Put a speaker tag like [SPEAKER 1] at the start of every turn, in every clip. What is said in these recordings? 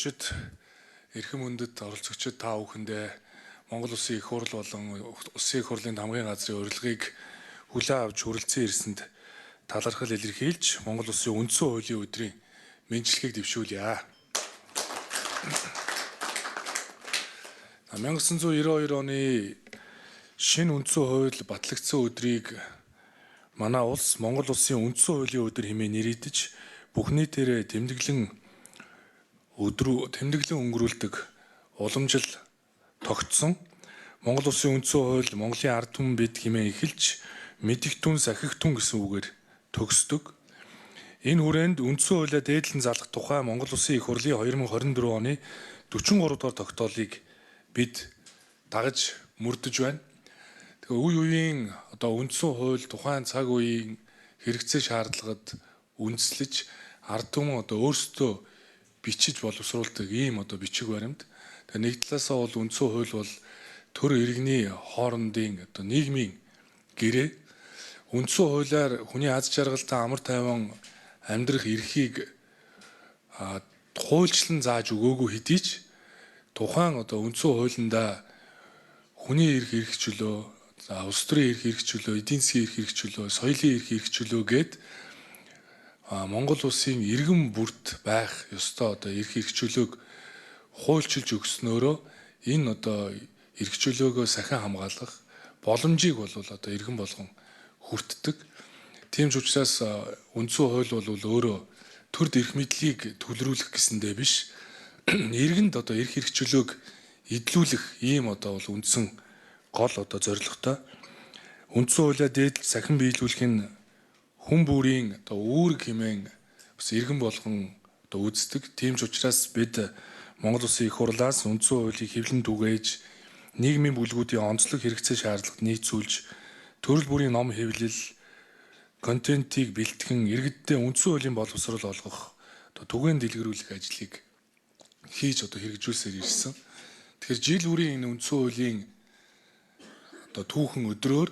[SPEAKER 1] оролцогчид, эрхэм мөндөд оролцогчид та бүхэндээ Монгол Улсын их хурл болон Улсын их хурлын хамгийн газрын урилгыг хүлээн авч хүрэлцэн ирсэнд талархал илэрхийлж Монгол Улсын үндсэн хуулийн өдрийн мэндчилгээг дэвшүүлье. 1992 оны шинэ үндсэн хууль батлагдсан өдрийг манай улс Монгол Улсын үндсэн хуулийн өдөр хэмээн нэрийдэж бүх нийтээрээ тэмдэглэн өнгөрүүлдэг уламжил тогтсон. Монгол Улсын үндсэн хууль Монголын ард түмэн бид хэмээн эхэлж мэдих түн сахих түн гэсэн үгээр төгсдөг. Энэ хүрээнд үндсэн хуулиа дээдлэн залгах тухай Монгол Улсын их хурлын 2024 оны 43 дугаар тогтоолыг бид дагаж мөрдөж байна. Тэгээ үе үеийн үндсэн хууль тухайн цаг үеийн хэрэгцээ шаардлагад үндэслэж ард түмэн өөрсдөө бичиж боловсруулдаг ийм бичиг баримт. Тэгээ нэг талаасаа бол үндсэн хууль бол төр иргэний хоорондын нийгмийн гэрээ. Үндсэн хуулиар хүний аз жаргалтай амар тайван амьдрах эрхийг хуульчлан зааж өгөөгүй хэдий ч тухайн үндсэн хуулиндаа хүний эрх чөлөө, улс төрийн эрх чөлөө, эдийн засгийн эрх чөлөө, соёлын эрх чөлөө гээд Монгол улсын иргэн бүрт байх ёстой эрх чөлөөг хуульчилж өгснөөрөө энэ эрх чөлөөгөө сахин хамгаалах боломжийг бол иргэн болгон хүртдэг. Тийм ч учраас үндсэн хууль бол өөрөө төрд эрх мэдлийг төлрүүлэх гэсэндээ биш, иргэнд эрх чөлөөг эдлүүлэх ийм бол үндсэн гол зорилготой. Үндсэн хуулиа дээдлж сахин биелүүлэх нь хүн бүрийн үүрэг хэмээн бас иргэн болгон үздэг. Тийм ч учраас бид Монгол Улсын их хурлаас үндсэн хуулийг хэвлэн түгээж нийгмийн бүлгүүдийн онцлог хэрэгцээ шаардлагад нийцүүлж төрөл бүрийн ном хэвлэл контентийг бэлтгэн иргэддээ үндсэн хуулийн боловсрол олгох түгээн дэлгэрүүлэх ажлыг хийж хэрэгжүүлсээр ирсэн. Тэгэхээр жил бүрийн энэ үндсэн хуулийн түүхэн өдрөөр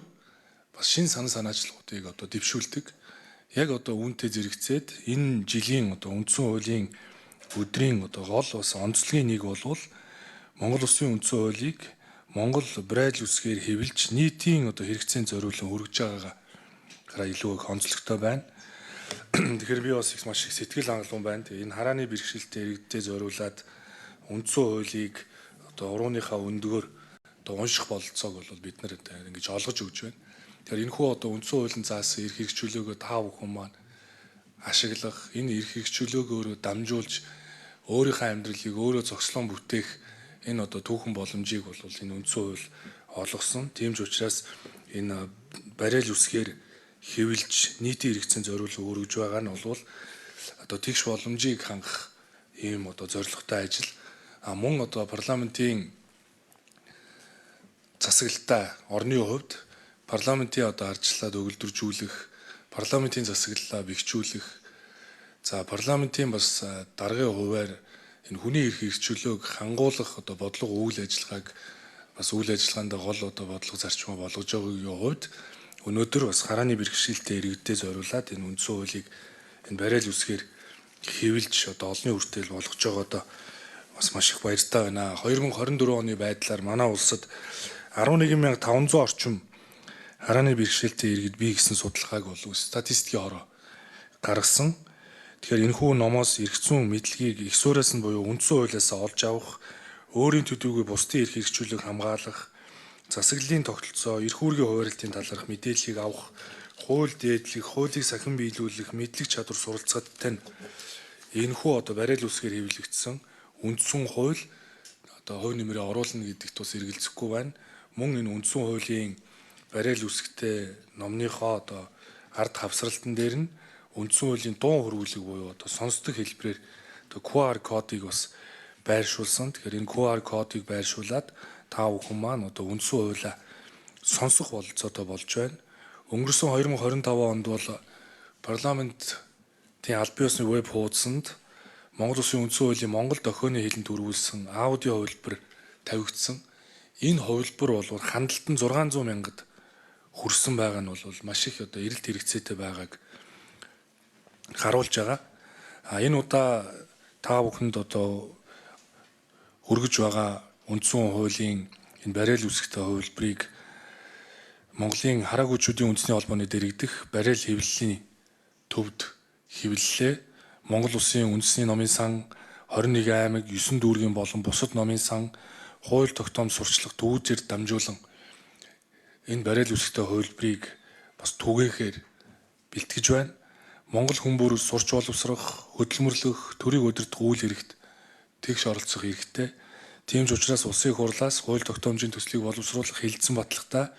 [SPEAKER 1] бас шин санаачлагуудыг дэвшүүлдэг. Яг үүнтэй зэрэгцээд энэ жилийн үндсэн хуулийн өдрийн гол бас онцлогийн нэг бол Монгол Улсын үндсэн хуулийг Монгол Braille үсгээр хэвлэж нийтийн хэрэгцээнд зориулан хүргэж байгаагаараа илүү их онцлогтой байна. Тэгэхээр би бас их маш их сэтгэл хангалуун байна. Энэ харааны бэрхшээлтэй иргэдэд зориулаад үндсэн хуулийг урууныхаа өндгөөр унших бололцоог бол бид нар ингэж олгож өгч байна. Тэгэхээр энэхүү үндсэн хуулийн заасан эрх чөлөөгөө та бүхэн маань ашиглах, энэ эрх чөлөөгөөрөө дамжуулж өөрийнхөө амьдралыг өөрөө зохицлон бүтээх энэ түүхэн боломжийг бол энэ үндсэн хууль олгосон. Тийм ч учраас энэ Braille үсгээр хэвлэж нийтийн хэрэгцээнд зориулан өргөж байгаа нь бол тэгш боломжийг хангах ийм зорилготой ажил. Мөн парламентын засаглалтаа орны хувьд парламентын ардчлалаад өгөлдөржүүлэх, парламентын засаглалаа бэхжүүлэх, парламентын бас даргын хуваар энэ хүний эрх чөлөөг хангуулах бодлого үйл ажиллагааг бас үйл ажиллагаанд гол бодлого зарчмаа болгож байгаагийн хувьд өнөөдөр бас харааны бэрхшээлтэй иргэдэд зориулаад энэ үндсэн хуулийг энэ Braille үсгээр хэвлэж олонний хүртэл болгож байгаа бас маш их баяртай байна. 2024 оны байдлаар манай улсад 11,500 орчим харааны бэрхшээлтэй иргэд бий гэсэн судалгааг бол статистикийн хороо гаргасан. Тэгэхээр энэхүү номоос эрх зүйн мэдлэгийг их суурьаас нь буюу үндсэн хуулиас олж авах, өөрийн төдийгүй бусдын эрх чөлөөг хамгаалах, засаглалын тогтолцоо, эрх үүргийн хуваарлтын талаарх мэдээллийг авах, хууль дээдлэх, хуулийг сахин биелүүлэх, мэдлэг чадвар суралцахад энэхүү Braille үсгээр хэвлэгдсэн үндсэн хууль хувь нэмрээ оруулна гэдэгт бас эргэлзэхгүй байна. Мөн энэ үндсэн хуулийн Braille үсгтэй номныхоо ард хавсралтан дээр нь үндсэн хуулийн дуун хөрвүүлэг буюу сонсдог хэлбэрээр QR кодыг бас байршуулсан. Тэгэхээр энэ QR кодыг байршуулад та бүхэн маань үндсэн хуулиа сонсох бололцоотой болж байна. Өнгөрсөн 2025 онд бол парламентын албан ёсны веб хуудсанд Монгол Улсын үндсэн хуулийн монгол дохионы хэлэнд төрүүлсэн аудио хувилбар тавигдсан. Энэ хувилбар бол хандлтан 600 мянгад хүрсэн байгаа нь бол маш их эрэлт хэрэгцээтэй байгааг харуулж байгаа. Энэ удаа та бүхэнд өргөж байгаа үндсэн хуулийн энэ бариал үүсгэхтэй хувилбарыг Монголын хараагуйчүүдийн үндэсний холбооны дэргэдэх бариал хэвлэлийн төвд хэвлэлээ. Монгол Улсын үндэсний номын сан, 21 аймаг, 9 дүүргийн болон бусад номын сан, хууль тогтоом сурчлах төвүүдээр дамжуулан энэ бариал үүсгэхтэй хувилбарыг бас түгээхээр бэлтгэж байна. Монгол хүмүүр сурч боловсрох, хөдөлмөрлөх, төрийг удирдах үйл хэрэгт тэгш оролцох хэрэгтэй. Тийм ч учраас улсын их хурлаас хууль тогтоомжийн төслийг боловсруулах хилцэн баталгаатай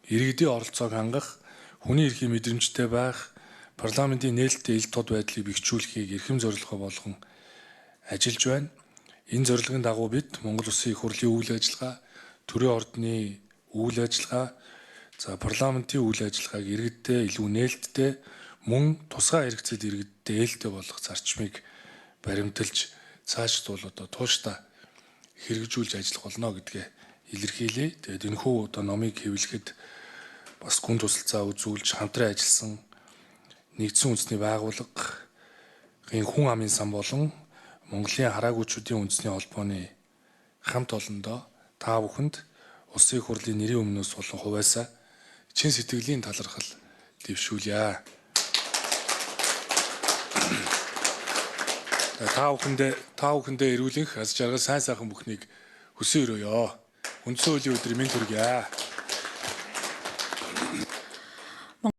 [SPEAKER 1] иргэдийн оролцоог хангах, хүний эрхийн мэдрэмжтэй байх, парламентын нээлттэй ил тод байдлыг бэхжүүлэхийг эрхэм зорилгоо болгон ажиллаж байна. Энэ зорилгын дагуу бид Монгол Улсын их хурлын үйл ажиллагаа, төрийн ордны үйл ажиллагаа, парламентын үйл ажиллагааг иргэдтэй илүү нээлттэй, мөн тусгай хэрэгцээд иргэдтэй ээлтэй болгох зарчмыг баримталж цаашд бол тууштай хэрэгжүүлж ажиллах болно гэдгээ илэрхийлье. Тэгээд энэхүү номыг хэвлэхэд бас гүн тусалцаа үзүүлж хамтран ажилласан нэгдсэн үндэсний байгууллагын хүн амын сан болон Монголын хараагуйчүүдийн үндэсний холбооны хамт олондоо та бүхэнд Улсын их хурлын нэрийн өмнөөс болон хуваасаа чин сэтгэлийн талархал дэвшүүлье. Та бүхэндээ эрүүлэнх аз жаргал сайн сайхан бүхнийг хүсэн өрөөё. Үндсэн хуулийн өдрийн мэнд хүргье.